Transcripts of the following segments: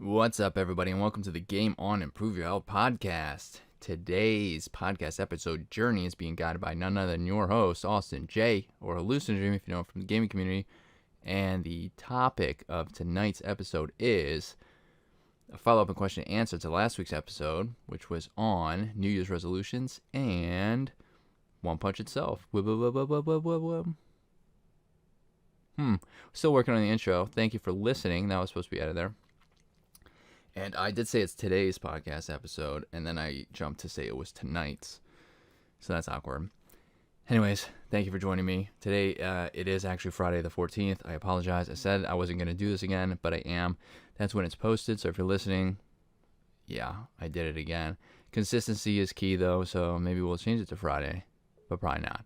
What's up, everybody, and welcome to the Game On Improve Your Health podcast. Today's podcast episode journey is being guided by none other than your host, Austin J, or hallucinodream if you know him from the gaming community. And the topic of tonight's episode is a follow-up and question and answer to last week's episode, which was on New Year's resolutions and One Punch itself. Still working on the intro. Thank you for listening. That was supposed to be out of there. And I did say it's today's podcast episode, and then I jumped to say it was tonight's. So that's awkward. Anyways, thank you for joining me. Today, it is actually Friday the 14th. I apologize. I said I wasn't going to do this again, but I am. That's when it's posted, so if you're listening, yeah, I did it again. Consistency is key, though, so maybe we'll change it to Friday, but probably not.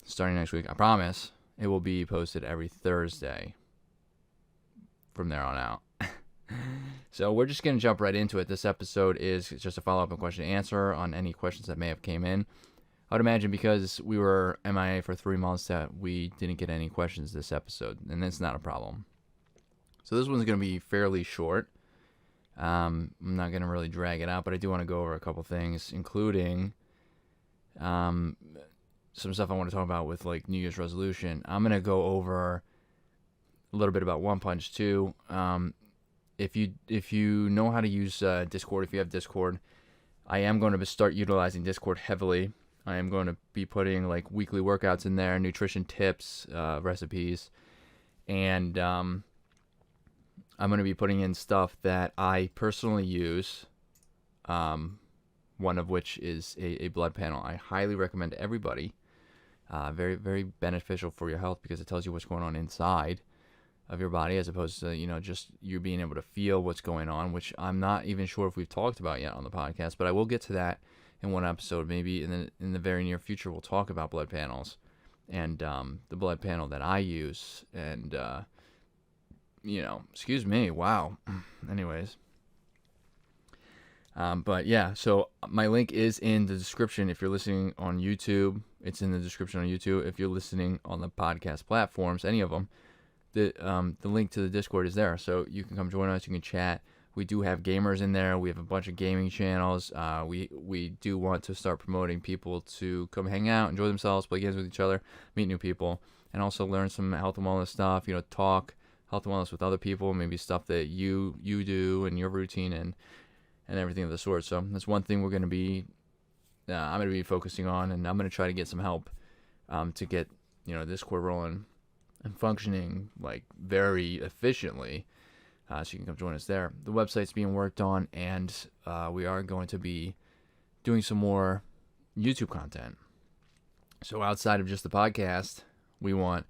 Starting next week, I promise, it will be posted every Thursday from there on out. So we're just going to jump right into it. This episode is just a follow-up and question and answer on any questions that may have came in. I would imagine because we were MIA for 3 months that we didn't get any questions this episode, and that's not a problem. So this one's going to be fairly short. I'm not going to really drag it out, but I do want to go over a couple things, including some stuff I want to talk about with like New Year's resolution. I'm going to go over a little bit about One Punch too. If you know how to use Discord, if you have Discord, I am going to start utilizing Discord heavily. I am going to be putting like weekly workouts in there, nutrition tips, recipes, and I'm going to be putting in stuff that I personally use, one of which is a blood panel. I highly recommend to everybody. Very, very beneficial for your health because it tells you what's going on inside of your body as opposed to, just you being able to feel what's going on, which I'm not even sure if we've talked about yet on the podcast, but I will get to that in one episode. Maybe in the very near future, we'll talk about blood panels and the blood panel that I use. And, excuse me. Wow. Anyways. But yeah, so my link is in the description. If you're listening on YouTube, it's in the description on YouTube. If you're listening on the podcast platforms, any of them, the link to the Discord is there, so you can come join us. You can chat. We do have gamers in there. We have a bunch of gaming channels. We do want to start promoting people to come hang out, enjoy themselves, play games with each other, meet new people, and also learn some health and wellness stuff. Talk health and wellness with other people, maybe stuff that you do in your routine and everything of the sort. So that's one thing we're going to be. I'm going to be focusing on, and I'm going to try to get some help to get Discord rolling and functioning like very efficiently, so you can come join us there. The website's being worked on, and we are going to be doing some more YouTube content. So outside of just the podcast, we want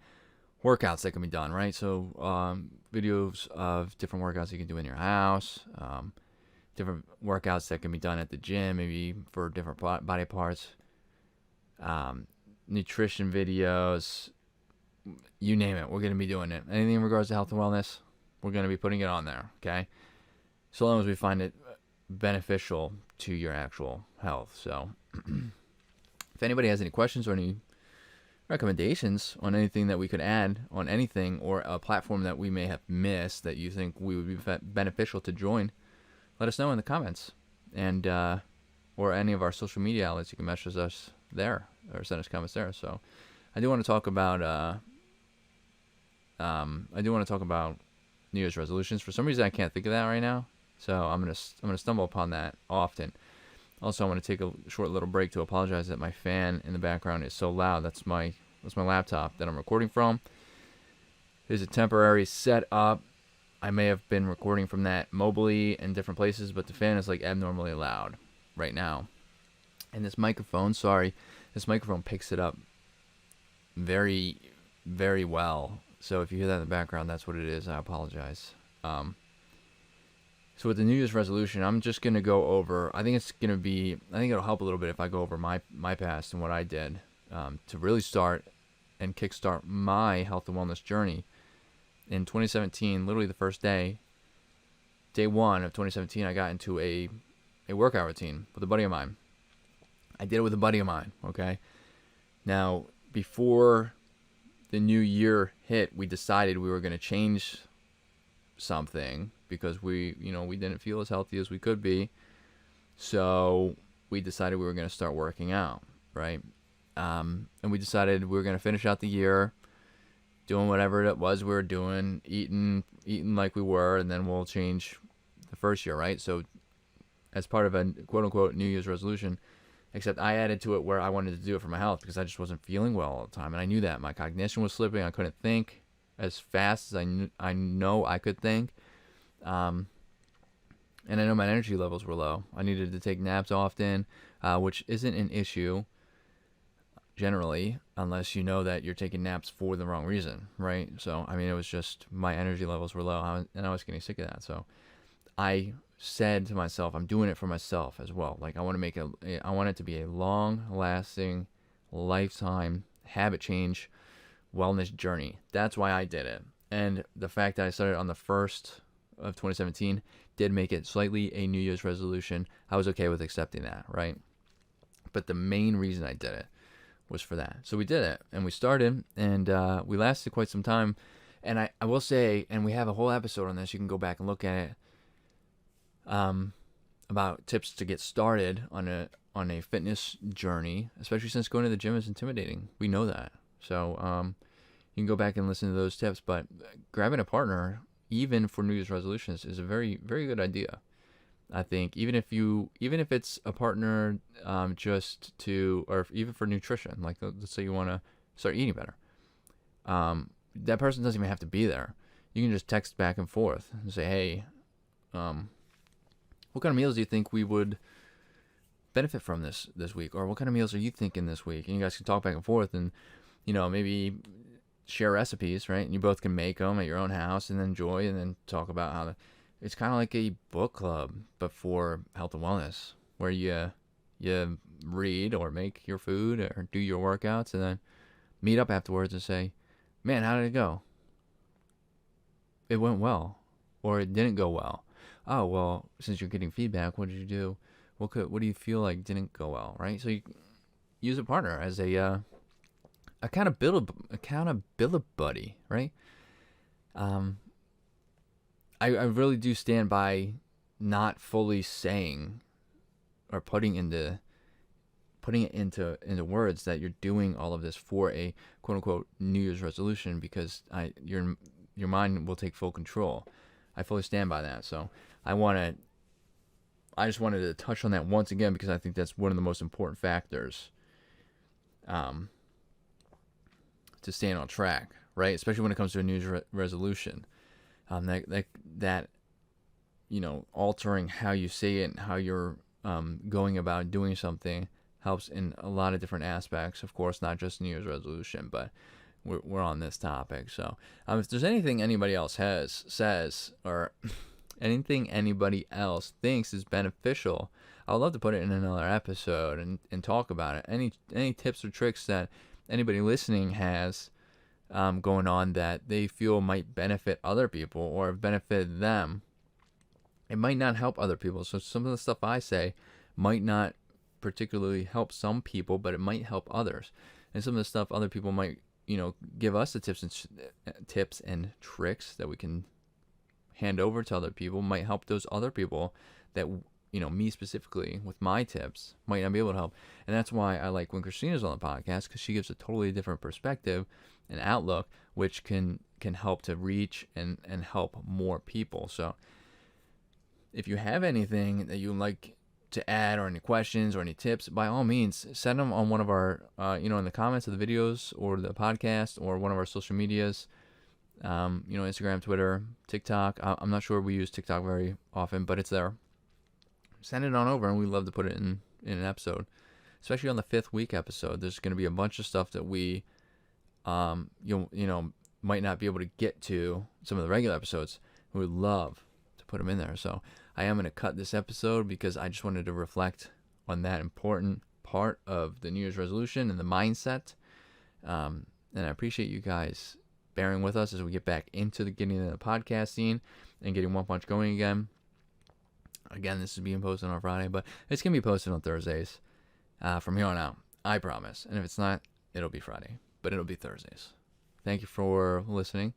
workouts that can be done, right? So videos of different workouts you can do in your house, different workouts that can be done at the gym, maybe for different body parts, nutrition videos, you name it, we're going to be doing it. Anything in regards to health and wellness, we're going to be putting it on there, okay? So long as we find it beneficial to your actual health. So if anybody has any questions or any recommendations on anything that we could add on anything or a platform that we may have missed that you think we would be beneficial to join, let us know in the comments. And or any of our social media outlets, you can message us there or send us comments there. So I do want to talk about New Year's resolutions. For some reason, I can't think of that right now, so I'm gonna stumble upon that often. Also, I want to take a short little break to apologize that my fan in the background is so loud. That's my laptop that I'm recording from. There's a temporary setup. I may have been recording from that mobily in different places, but the fan is like abnormally loud right now. And this microphone picks it up very, very well. So if you hear that in the background, that's what it is. I apologize. So with the New Year's resolution, I'm just going to go over, I think it'll help a little bit if I go over my past and what I did to really start and kickstart my health and wellness journey. In 2017, literally the first day one of 2017, I got into a workout routine with a buddy of mine. I did it with a buddy of mine, okay? Now, before the new year hit, we decided we were going to change something because we didn't feel as healthy as we could be. So we decided we were going to start working out, right? And we decided we were going to finish out the year doing whatever it was we were doing, eating like we were, and then we'll change the first year, right? So as part of a quote-unquote New Year's resolution, except I added to it where I wanted to do it for my health because I just wasn't feeling well all the time, and I knew that. My cognition was slipping. I couldn't think as fast as I know I could think. And I know my energy levels were low. I needed to take naps often, which isn't an issue generally, unless you know that you're taking naps for the wrong reason, right? So, I mean, it was just my energy levels were low, and I was getting sick of that. So I said to myself, I'm doing it for myself as well. Like, I want it to be a long-lasting, lifetime habit change wellness journey. That's why I did it. And the fact that I started on the 1st of 2017 did make it slightly a New Year's resolution. I was okay with accepting that, right? But the main reason I did it was for that. So we did it, and we started, and we lasted quite some time. And I will say, and we have a whole episode on this, you can go back and look at it, about tips to get started on a fitness journey, especially since going to the gym is intimidating. We know that. So you can go back and listen to those tips, but grabbing a partner, even for New Year's resolutions, is a very, very good idea. I think even if it's a partner or even for nutrition, like let's say you want to start eating better, that person doesn't even have to be there. You can just text back and forth and say, hey, what kind of meals do you think we would benefit from this week? Or what kind of meals are you thinking this week? And you guys can talk back and forth and, maybe share recipes, right? And you both can make them at your own house and enjoy, and then talk about how it's kind of like a book club, but for health and wellness, where you read or make your food or do your workouts and then meet up afterwards and say, man, how did it go? It went well, or it didn't go well. Oh, well, since you're getting feedback, what did you do? What do you feel like didn't go well, right? So you use a partner as a accountability buddy, right? I really do stand by not fully saying or putting it into words that you're doing all of this for a quote unquote New Year's resolution, because your mind will take full control. I fully stand by that. So I just wanted to touch on that once again, because I think that's one of the most important factors to staying on track, right? Especially when it comes to a New Year's resolution. That altering how you say it and how you're going about doing something helps in a lot of different aspects. Of course, not just New Year's resolution, but we're on this topic. So if there's anything anybody else says, or anything anybody else thinks is beneficial, I would love to put it in another episode and talk about it. Any tips or tricks that anybody listening has going on that they feel might benefit other people or have benefited them. It might not help other people. So some of the stuff I say might not particularly help some people, but it might help others. And some of the stuff other people might, give us the tips and tricks that we can hand over to other people might help those other people that, me specifically with my tips might not be able to help. And that's why I like when Christina's on the podcast, because she gives a totally different perspective and outlook, which can help to reach and help more people. So if you have anything that you'd like to add, or any questions or any tips, by all means, send them on one of our, in the comments of the videos or the podcast, or one of our social medias, Instagram, Twitter, TikTok. I'm not sure we use TikTok very often, but it's there. Send it on over, and we'd love to put it in an episode, especially on the 5th week episode. There's going to be a bunch of stuff that we, might not be able to get to some of the regular episodes. We would love to put them in there. So I am going to cut this episode because I just wanted to reflect on that important part of the New Year's resolution and the mindset. And I appreciate you guys bearing with us as we get back into the getting into the podcast scene and getting One Punch going again. Again, this is being posted on Friday, but it's going to be posted on Thursdays from here on out. I promise. And if it's not, it'll be Friday, but it'll be Thursdays. Thank you for listening.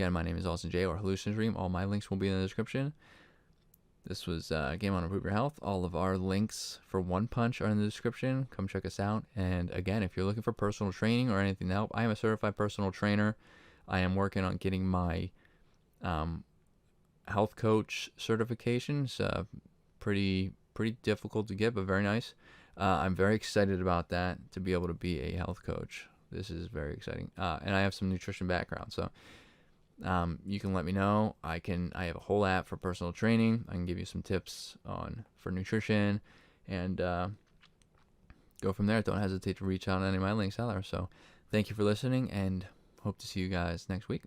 Again, my name is Austin J, or hallucinodream. All my links will be in the description. This was Game On Improve Your Health. All of our links for One Punch are in the description. Come check us out. And again, if you're looking for personal training or anything to help, I am a certified personal trainer. I am working on getting my health coach certification. It's pretty difficult to get, but very nice. I'm very excited about that, to be able to be a health coach. This is very exciting. And I have some nutrition background, so you can let me know. I have a whole app for personal training. I can give you some tips for nutrition, and go from there. Don't hesitate to reach out on any of my links out there. So thank you for listening, and hope to see you guys next week.